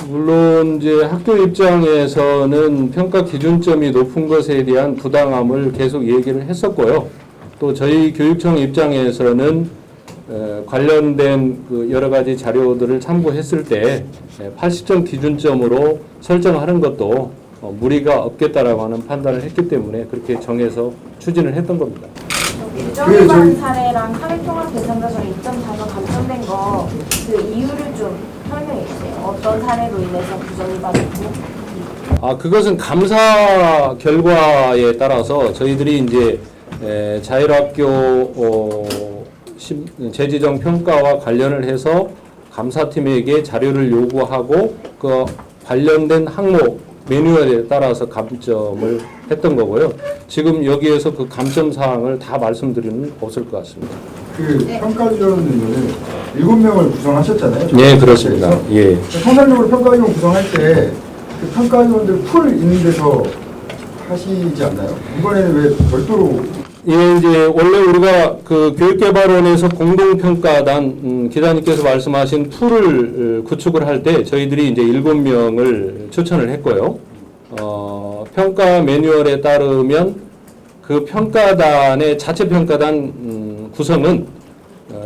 물론 이제 학교 입장에서는 평가 기준점이 높은 것에 대한 부당함을 계속 얘기를 했었고요. 또 저희 교육청 입장에서는 관련된 그 여러 가지 자료들을 참고했을 때 80점 기준점으로 설정하는 것도 무리가 없겠다라고 하는 판단을 했기 때문에 그렇게 정해서 추진을 했던 겁니다. 부정위반 사례랑 사회통합 대상자서 2.4가 감점된 거 그 이유를 좀 설명해 주세요. 어떤 사례로 인해서 부정위반했고? 그것은 감사 결과에 따라서 저희들이 이제 자율학교 재지정 평가와 관련을 해서 감사팀에게 자료를 요구하고 그 관련된 항목 매뉴얼에 따라서 감점을 했던 거고요. 지금 여기에서 그 감점 사항을 다 말씀드리는 없을 것 같습니다. 그 평가위원회는 7명을 구성하셨잖아요. 네, 그렇습니다. 예. 통상적으로 평가위원 구성할 때 그 평가위원들 풀 있는 데서 하시지 않나요? 이번에는 왜 별도로? 예, 이제 원래 우리가 그 교육개발원에서 공동평가단 기자님께서 말씀하신 풀을 구축을 할 때 저희들이 이제 7명을 추천을 했고요. 평가 매뉴얼에 따르면 그 평가단의 자체 평가단 구성은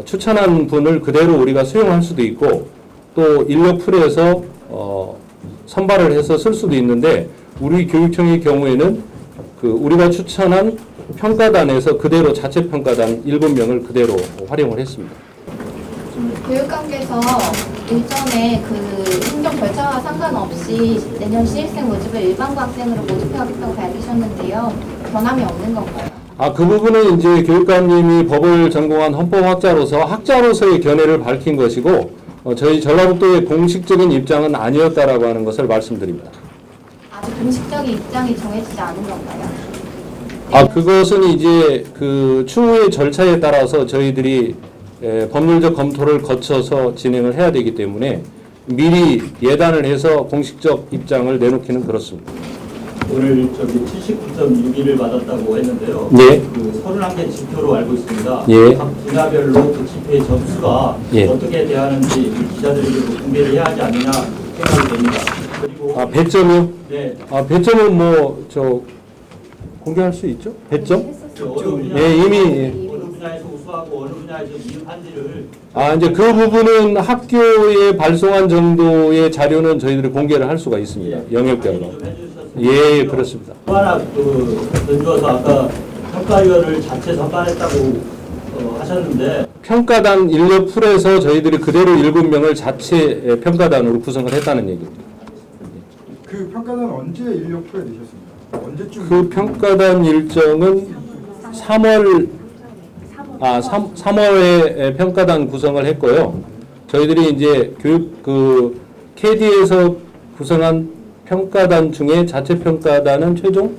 추천한 분을 그대로 우리가 수용할 수도 있고 또 인력 풀에서 선발을 해서 쓸 수도 있는데 우리 교육청의 경우에는 그 우리가 추천한 평가단에서 그대로 자체 평가단 7명을 그대로 활용을 했습니다. 교육감께서 일전에 그 행정 절차와 상관없이 내년 시일생 모집을 일반고 학생으로 모집하겠다고 밝히셨는데요. 변함이 없는 건가요? 그 부분은 이제 교육감님이 법을 전공한 헌법학자로서 학자로서의 견해를 밝힌 것이고 저희 전라북도의 공식적인 입장은 아니었다라고 하는 것을 말씀드립니다. 아직 공식적인 입장이 정해지지 않은 건가요? 그것은 이제 그 추후의 절차에 따라서 저희들이 법률적 검토를 거쳐서 진행을 해야 되기 때문에 미리 예단을 해서 공식적 입장을 내놓기는 그렇습니다. 오늘 79.61을 받았다고 했는데요. 네. 그 31개 지표로 알고 있습니다. 예. 각 분야별로 그 지표의 점수가 예. 어떻게 대하는지 기자들에게 공개를 해야 하지 않느냐 생각이 됩니다. 그리고 배점이요? 네. 배점은 공개할 수 있죠? 배점? 어느 이미 어느 분야에서 우수하고 어느 분야에서 미흡한지를 이제 그 부분은 학교에 발송한 정도의 자료는 저희들이 공개를 할 수가 있습니다. 영역별로. 좀 해주셨으면 예, 좋겠고요. 그렇습니다. 또 하나 던져서 아까 평가위원을 자체 선발했다고 하셨는데 평가단 인력 풀에서 저희들이 그대로 7명을 자체 평가단으로 구성을 했다는 얘기입니다. 그 평가단 언제 인력 풀에 내셨습니까? 언제쯤? 그 평가단 일정은 3월에 평가단 구성을 했고요. 저희들이 이제 교육 KD에서 구성한 평가단 중에 자체 평가단은 최종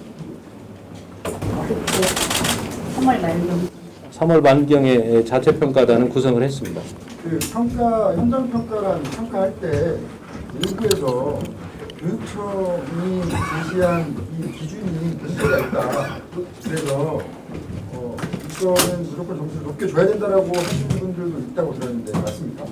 3월 말경에 자체 평가단은 구성을 했습니다. 그 현장 평가란 평가할 때 일부에서 교육청이 제시한 이 기준이 문제가 있다. 그래서 이거는 무조건 점수를 높게 줘야 된다라고 하시는 분들도 있다고 들었는데 맞습니까?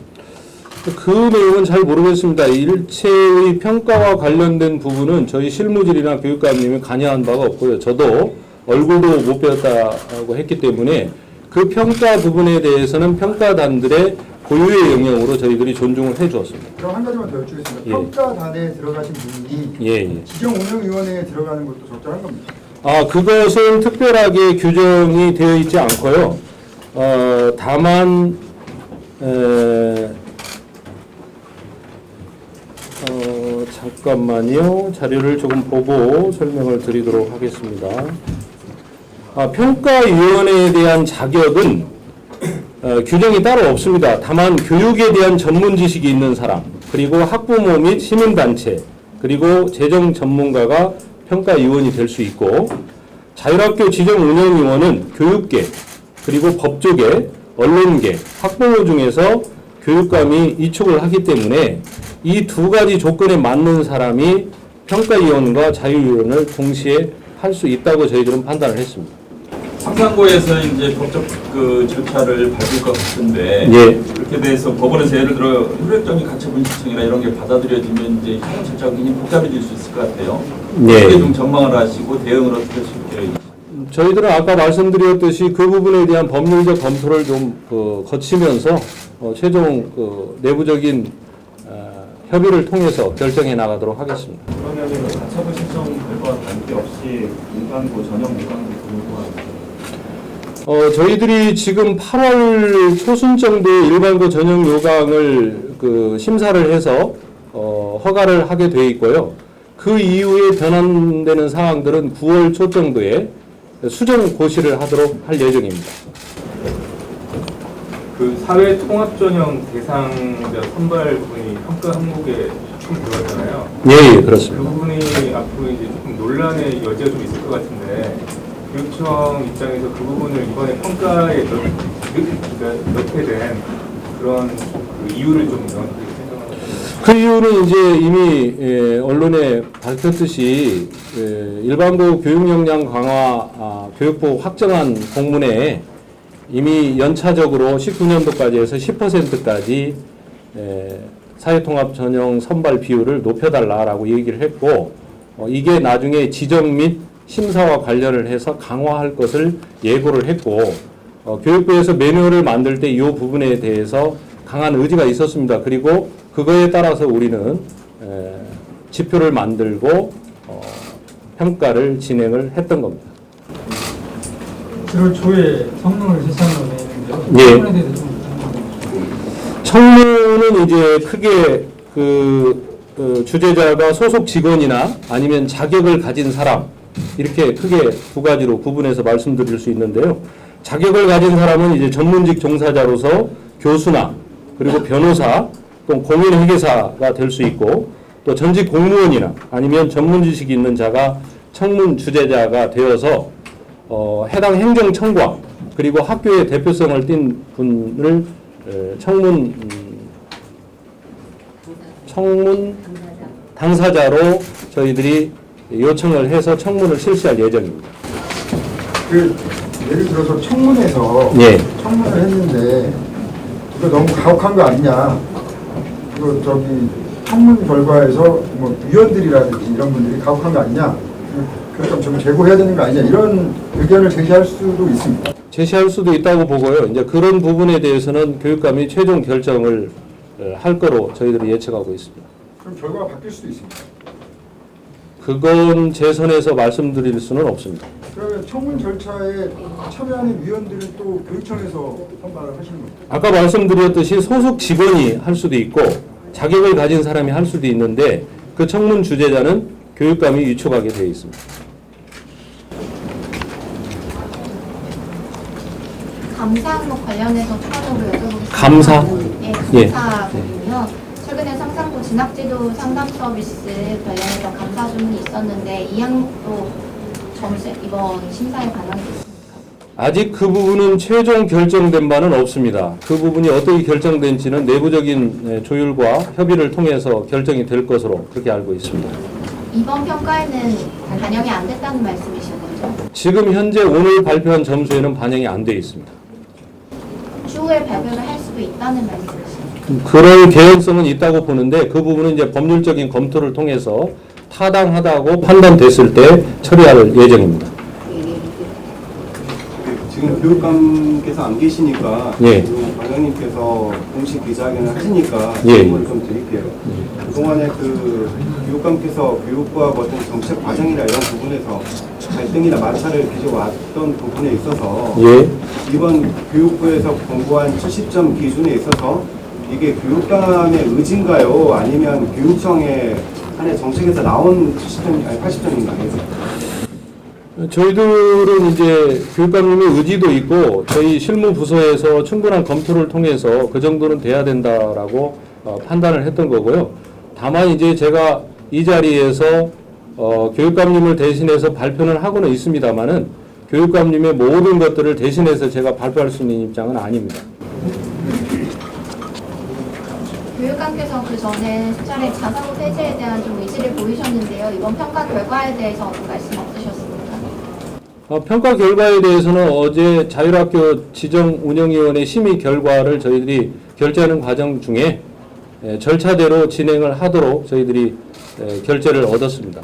그 내용은 잘 모르겠습니다. 일체의 평가와 관련된 부분은 저희 실무질이나 교육감님이 관여한 바가 없고요. 저도 얼굴도 못 배웠다고 했기 때문에 그 평가 부분에 대해서는 평가단들의 고유의 영역으로 저희들이 존중을 해주었습니다. 그럼 한 가지만 더 여쭙겠습니다. 예. 평가단에 들어가신 분이 예. 지정운영위원회에 들어가는 것도 적절한 겁니다. 그것은 특별하게 규정이 되어 있지 않고요. 다만 잠깐만요. 자료를 조금 보고 설명을 드리도록 하겠습니다. 평가위원회에 대한 자격은 규정이 따로 없습니다. 다만 교육에 대한 전문 지식이 있는 사람, 그리고 학부모 및 시민단체, 그리고 재정 전문가가 평가위원이 될 수 있고, 자율학교 지정운영위원은 교육계, 그리고 법조계, 언론계, 학부모 중에서 교육감이 이촉을 하기 때문에 이 두 가지 조건에 맞는 사람이 평가위원과 자율위원을 동시에 할 수 있다고 저희들은 판단을 했습니다. 상상고에서 이제 법적 그 절차를 밟을 것 같은데 예. 그렇게 돼서 법원에서 예를 들어 효력적인 가처분 신청이나 이런 게 받아들여지면 이제 형용 절차가 굉장히 복잡해질 수 있을 것 같아요. 예. 어떻게 좀 전망을 하시고 대응을 어떻게 하실 계획이신가요? 저희들은 아까 말씀드렸듯이 그 부분에 대한 법률적 검토를 좀 거치면서 최종 내부적인 협의를 통해서 결정해 나가도록 하겠습니다. 그러면 가처분 신청 결과와 관계없이 일반고 전형 요강도 공고하는 저희들이 지금 8월 초순 정도에 일반고 전형 요강을 심사를 해서 허가를 하게 돼 있고요. 그 이후에 변환되는 사항들은 9월 초 정도에 수정 고시를 하도록 할 예정입니다. 그 사회 통합 전형 대상자 선발 부분이 평가 항목에 좀 들어갔잖아요. 예, 그 그렇습니다. 부분이 앞으로 이제 조금 논란의 여지가 좀 있을 것 같은데 교육청 입장에서 그 부분을 이번에 평가에 넣게 된 그런 그 이유를 좀 명확하게 생각하는 그 이유는 이제 이미 언론에 밝혔듯이 일반고 교육 역량 강화 교육부 확정한 공문에 이미 연차적으로 19년도까지 해서 10%까지 사회통합 전형 선발 비율을 높여달라라고 얘기를 했고 이게 나중에 지정 및 심사와 관련을 해서 강화할 것을 예고를 했고 교육부에서 매뉴얼을 만들 때 이 부분에 대해서 강한 의지가 있었습니다. 그리고 그거에 따라서 우리는 지표를 만들고 평가를 진행을 했던 겁니다. 7월 초에 성능을 실시하는 내용인데요. 예. 성능에 대해서 좀 청문은 이제 크게 주재자가 소속 직원이나 아니면 자격을 가진 사람 이렇게 크게 두 가지로 구분해서 말씀드릴 수 있는데요. 자격을 가진 사람은 이제 전문직 종사자로서 교수나 그리고 변호사 또 공인회계사가 될 수 있고 또 전직 공무원이나 아니면 전문 지식이 있는 자가 청문 주재자가 되어서 해당 행정청과 그리고 학교의 대표성을 띈 분을 청문 당사자로 저희들이 요청을 해서 청문을 실시할 예정입니다. 예를 들어서 청문회에서 예. 청문을 했는데 이거 너무 가혹한 거 아니냐? 이거 청문 결과에서 뭐 위원들이라든지 이런 분들이 가혹한 거 아니냐? 그러니까 좀 제고해야 되는 거 아니냐? 이런 의견을 제시할 수도 있습니다. 제시할 수도 있다고 보고요. 이제 그런 부분에 대해서는 교육감이 최종 결정을 할 거로 저희들이 예측하고 있습니다. 그럼 결과가 바뀔 수도 있습니다. 그건 제 선에서 말씀드릴 수는 없습니다. 그러면 청문 절차에 참여하는 위원들은 또 교육청에서 선발을 하시는 겁니다. 아까 말씀드렸듯이 소속 직원이 할 수도 있고 자격을 가진 사람이 할 수도 있는데 그 청문 주재자는 교육감이 위촉하게 되어 있습니다. 감사 항목 관련해서 추가적으로 여쭤보겠습니다. 감사? 예, 감사거든요. 최근에 상상고 진학지도 상담 서비스 관련해서 감사 주문이 있었는데 이 항목도 이번 심사에 반영돼 있습니까? 아직 그 부분은 최종 결정된 바는 없습니다. 그 부분이 어떻게 결정된지는 내부적인 조율과 협의를 통해서 결정이 될 것으로 그렇게 알고 있습니다. 이번 평가에는 반영이 안 됐다는 말씀이신 거죠? 지금 현재 오늘 발표한 점수에는 반영이 안 되어 있습니다. 추후에 발표를 할 수도 있다는 말씀이신가요? 그럴 개연성은 있다고 보는데 그 부분은 이제 법률적인 검토를 통해서 타당하다고 판단됐을 때 처리할 예정입니다. 지금 교육감께서 안 계시니까 예. 과장님께서 공식 기자회견을 하시니까 예. 질문을 좀 드릴게요. 그동안에 교육감께서 교육부하고 어떤 정책 과정이나 이런 부분에서 갈등이나 마찰을 빚어왔던 부분에 있어서 예. 이번 교육부에서 공고한 70점 기준에 있어서 이게 교육감의 의지인가요? 아니면 교육청의 한해 정책에서 나온 70점, 아니 80점인가요? 저희들은 이제 교육감님의 의지도 있고 저희 실무부서에서 충분한 검토를 통해서 그 정도는 돼야 된다라고 판단을 했던 거고요. 다만 이제 제가 이 자리에서 교육감님을 대신해서 발표는 하고는 있습니다만은 교육감님의 모든 것들을 대신해서 제가 발표할 수 있는 입장은 아닙니다. 교육감께서 그 전에 수차례 자사고 폐지에 대한 좀 의지를 보이셨는데요. 이번 평가 결과에 대해서 어떤 말씀 없으셨습니까? 평가 결과에 대해서는 어제 자율학교 지정운영위원회 심의 결과를 저희들이 결제하는 과정 중에 절차대로 진행을 하도록 저희들이 결재를 얻었습니다.